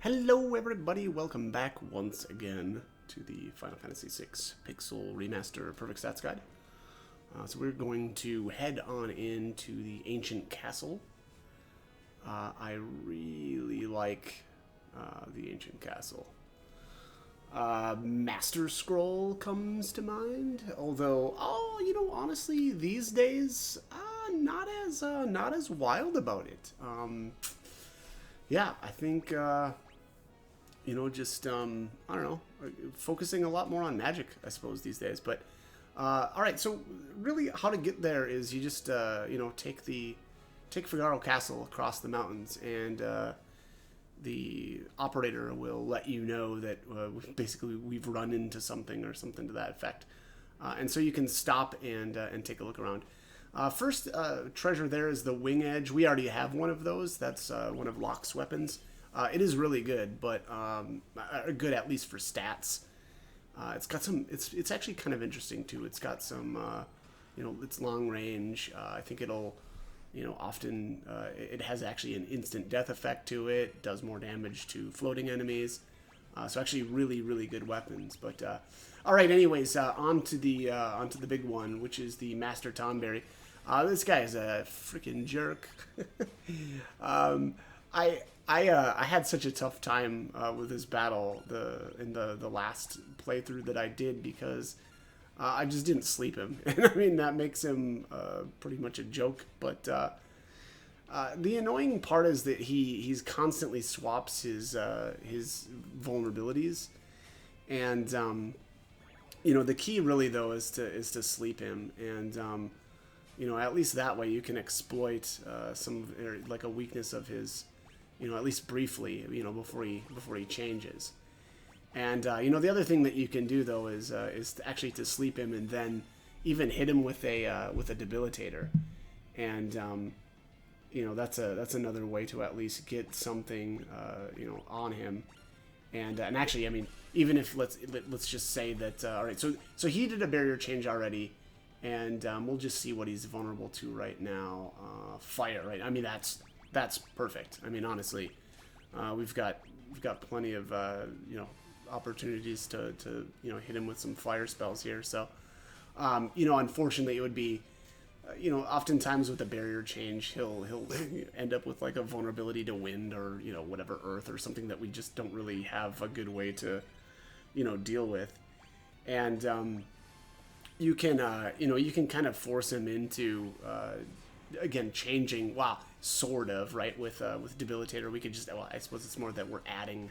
Hello everybody, welcome back once again to the Final Fantasy VI Pixel Remaster Perfect Stats Guide. So we're going to head on into the Ancient Castle. I really like the Ancient Castle. Master Scroll comes to mind, although, honestly, these days, not as wild about it. I think, I don't know, focusing a lot more on magic, I suppose, these days. But, alright, so really how to get there is you just, take Figaro Castle across the mountains, and the operator will let you know that basically we've run into something or something to that effect. And so you can stop and take a look around. First treasure there is the Wing Edge. We already have one of those. That's one of Locke's weapons. It is really good, but good at least for stats. It's got some. It's actually kind of interesting too. It's got some. It's long range. I think it'll. Often it has actually an instant death effect to it. Does more damage to floating enemies. So actually, really good weapons. But all right. Anyways, onto the big one, which is the Master Tonberry. This guy is a freaking jerk. I had such a tough time with this battle in the last playthrough that I did because I just didn't sleep him, and I mean that makes him pretty much a joke. But the annoying part is that he's constantly swaps his vulnerabilities, and the key really though is to sleep him, and at least that way you can exploit like a weakness of his. At least briefly, before he changes. And the other thing that you can do though is actually to sleep him and then even hit him with a debilitator, and that's another way to at least get something on him. And actually, I mean, even if let's just say that all right, so he did a barrier change already, and we'll just see what he's vulnerable to right now. Fire, right? I mean that's perfect. I mean, honestly, we've got plenty of opportunities to hit him with some fire spells here. So unfortunately, it would be oftentimes with the barrier change, he'll end up with like a vulnerability to wind or whatever earth or something that we just don't really have a good way to deal with, and you can kind of force him into again changing. Wow. Sort of, right? With debilitator, we could just, well, I suppose it's more that we're adding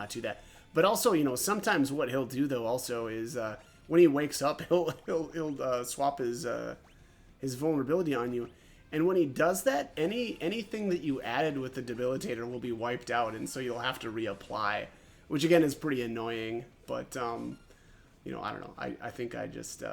to that. But also, sometimes what he'll do though also is when he wakes up, he'll swap his vulnerability on you, and when he does that, anything that you added with the debilitator will be wiped out, and so you'll have to reapply, which again is pretty annoying. But I don't know. I think I just.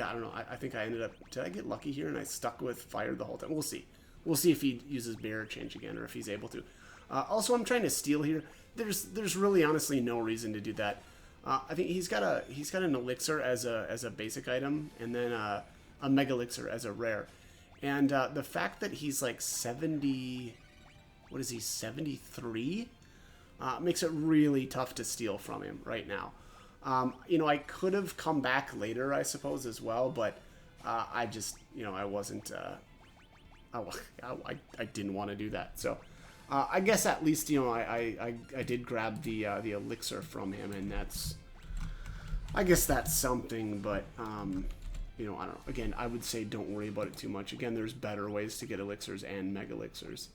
I don't know. I think I ended up... Did I get lucky here and I stuck with fire the whole time? We'll see. We'll see if he uses barrier change again or if he's able to. Also, I'm trying to steal here. There's really honestly no reason to do that. I think he's got an elixir as a basic item, and then a mega elixir as a rare. And the fact that he's like 70... What is he? 73? Makes it really tough to steal from him right now. I could have come back later, I suppose, as well, but I just, I wasn't, I didn't want to do that. So I guess at least, I did grab the elixir from him, and I guess that's something, but, I don't know. Again, I would say don't worry about it too much. Again, there's better ways to get elixirs and mega elixirs.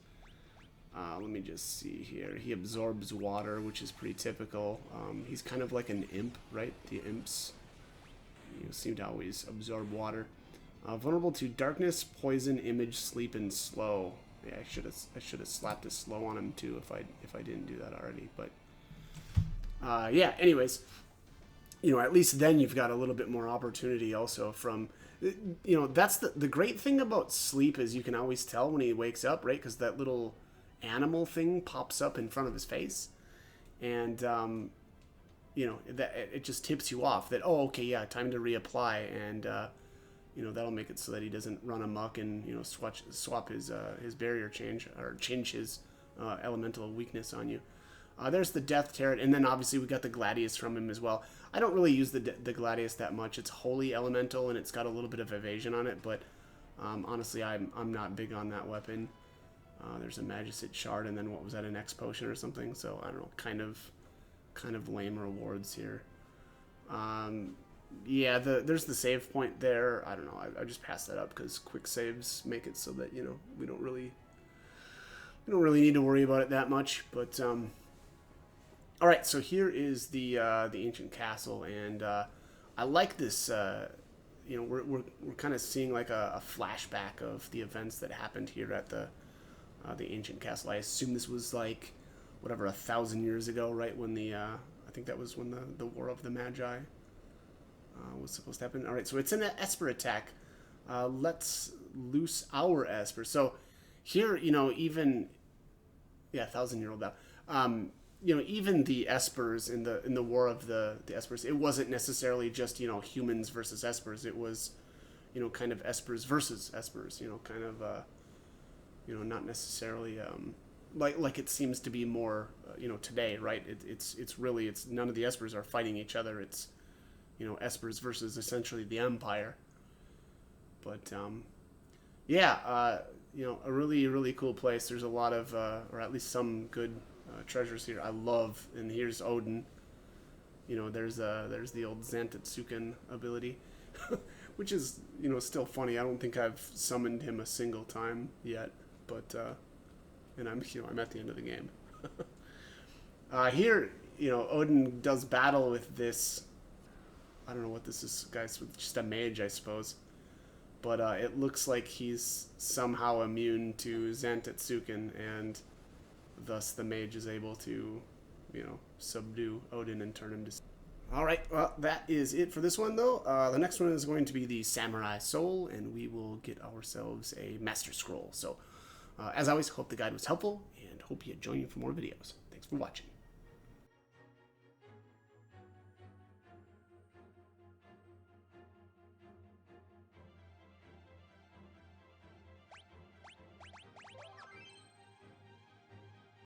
Let me just see here. He absorbs water, which is pretty typical. He's kind of like an imp, right? The imps seem to always absorb water. Vulnerable to darkness, poison, image, sleep, and slow. Yeah, I should have slapped a slow on him too if I didn't do that already. But anyways, at least then you've got a little bit more opportunity also from. That's the great thing about sleep is you can always tell when he wakes up, right? Because that little animal thing pops up in front of his face, and that it just tips you off that, oh, okay, yeah, time to reapply, and that'll make it so that he doesn't run amok and swap his barrier change or change his elemental weakness on you. There's the Death Turret, and then obviously we got the Gladius from him as well. I don't really use the Gladius that much. It's wholly elemental, and it's got a little bit of evasion on it, but honestly, I'm not big on that weapon. There's a Magicite Shard, and then what was that, an X Potion or something? So, I don't know, kind of lame rewards here. Yeah, there's the save point there. I don't know, I just passed that up because quick saves make it so that, you know, we don't really need to worry about it that much, but all right, so here is the ancient castle, and I like this. You know, we're kind of seeing like a flashback of the events that happened here at the ancient castle. I assume this was like whatever 1,000 years ago, right? When I think that was when the War of the Magi was supposed to happen. All right, so it's an Esper attack. Let's loose our Esper. So here, you know, even 1,000-year-old now. You know, even the Espers in the War of the Espers, it wasn't necessarily just, you know, humans versus Espers. It was, you know, kind of Espers versus Espers. You know, kind of you know, not necessarily like it seems to be more you know, today, right? It's really none of the Espers are fighting each other. It's, you know, Espers versus essentially the Empire. But yeah, you know, a really cool place. There's a lot of or at least some good treasures here. I love, and here's Odin. You know, there's the old Zantetsuken ability, which is, you know, still funny. I don't think I've summoned him a single time yet, but and I'm at the end of the game. Here, you know, Odin does battle with this. I don't know what this is, guys. Just a mage, I suppose. But it looks like he's somehow immune to Zantetsuken, and thus the mage is able to, you know, subdue Odin and turn him to... Alright, well, that is it for this one, though. The next one is going to be the Samurai Soul, and we will get ourselves a Master Scroll. So, as always, hope the guide was helpful, and hope you join me for more videos. Thanks for watching.